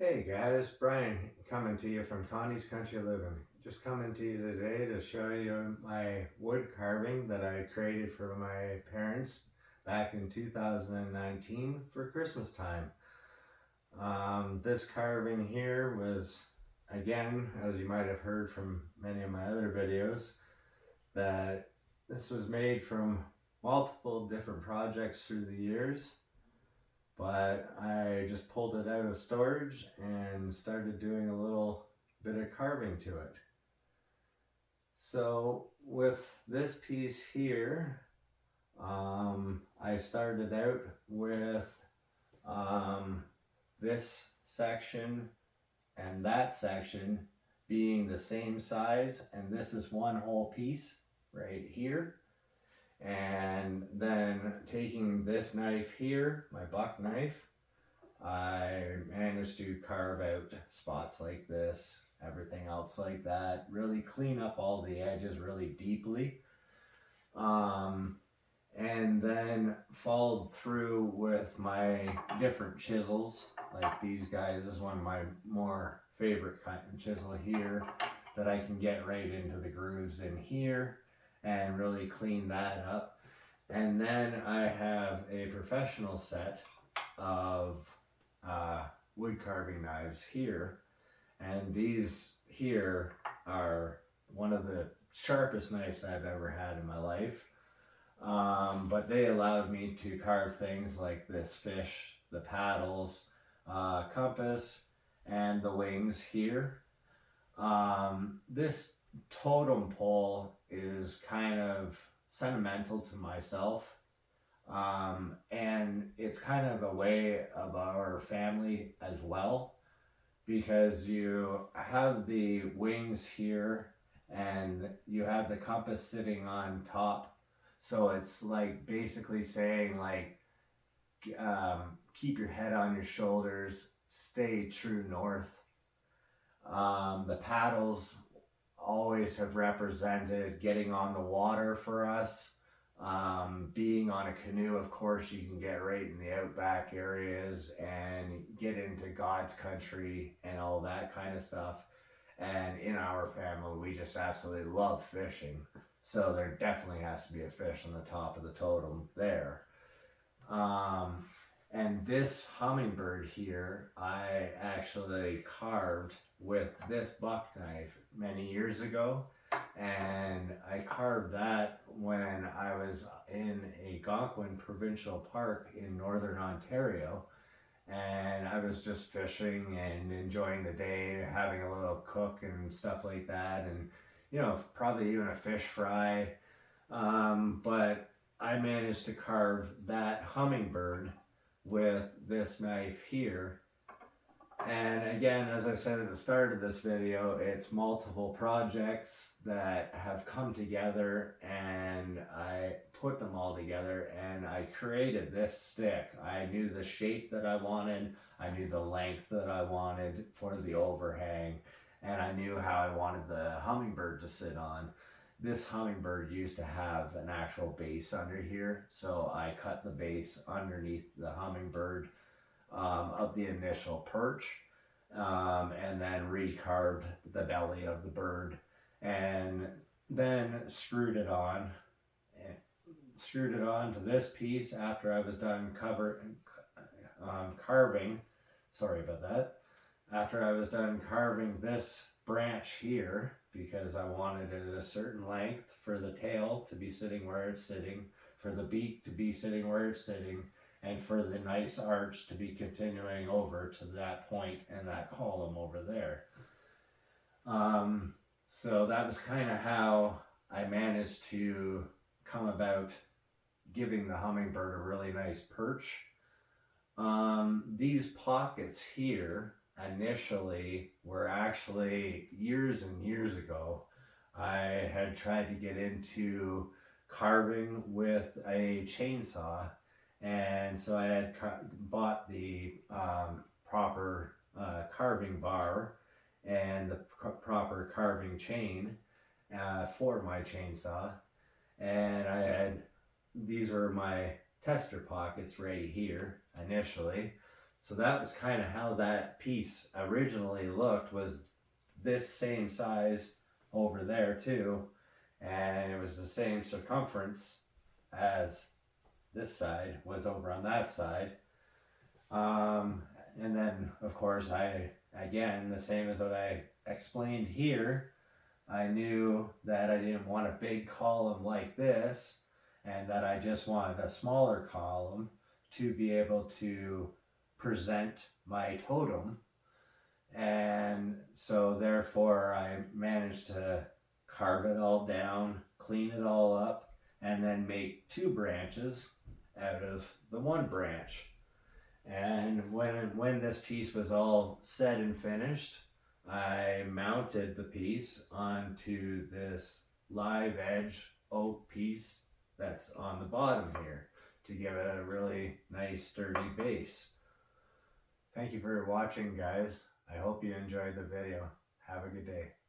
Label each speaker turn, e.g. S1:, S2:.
S1: Hey guys, Brian coming to you from Connie's Country Living. Just coming to you today to show you my wood carving that I created for my parents back in 2019 for Christmas time. This carving here was, again, as you might have heard from many of my other videos, that this was made from multiple different projects through the years, but I just pulled it out of storage and started doing a little bit of carving to it. So with this piece here, I started out with this section and that section being the same size, and this is one whole piece right here. And then taking this knife here, my buck knife, I managed to carve out spots like this, everything else like that, really clean up all the edges really deeply. And then followed through with my different chisels, like these guys. This is one of my more favorite kind of chisel here that I can get right into the grooves in here and really clean that up. And then I have a professional set of wood carving knives here, and these here are one of the sharpest knives I've ever had in my life. But they allowed me to carve things like this fish, the paddles, compass, and the wings here. This totem pole is kind of sentimental to myself, and it's kind of a way of our family as well, because you have the wings here and you have the compass sitting on top, so it's like basically saying like, keep your head on your shoulders, stay true north. The paddles always have represented getting on the water for us. Being on a canoe, of course, you can get right in the outback areas and get into God's country and all that kind of stuff. And in our family, we just absolutely love fishing. So there definitely has to be a fish on the top of the totem there. And this hummingbird here, I actually carved with this buck knife many years ago. And I carved that when I was in Algonquin Provincial Park in Northern Ontario. And I was just fishing and enjoying the day, having a little cook and stuff like that. And, you know, probably even a fish fry. But I managed to carve that hummingbird with this knife here. And again, as I said at the start of this video, it's multiple projects that have come together, and I put them all together and I created this stick. I knew the shape that I wanted, I knew the length that I wanted for the overhang, and I knew how I wanted the hummingbird to sit on. This hummingbird used to have an actual base under here, so I cut the base underneath the hummingbird of the initial perch, and then recarved the belly of the bird, and then screwed it on to this piece after I was done carving. Sorry about that. After I was done carving this branch here, because I wanted it a certain length for the tail to be sitting where it's sitting, for the beak to be sitting where it's sitting, and for the nice arch to be continuing over to that point and that column over there. So that was kind of how I managed to come about giving the hummingbird a really nice perch. These pockets here initially were actually years and years ago. I had tried to get into carving with a chainsaw, and so I had bought the proper carving bar and the proper carving chain for my chainsaw, and I had, these are my tester pockets right here initially. So that was kind of how that piece originally looked, was this same size over there too. And it was the same circumference as this side was over on that side. And then of course again, the same as what I explained here, I knew that I didn't want a big column like this, and that I just wanted a smaller column to be able to present my totem. And so therefore I managed to carve it all down, clean it all up, and then make 2 branches out of the 1 branch. And when this piece was all said and finished, I mounted the piece onto this live edge oak piece that's on the bottom here to give it a really nice sturdy base. Thank you for watching, guys. I hope you enjoyed the video. Have a good day.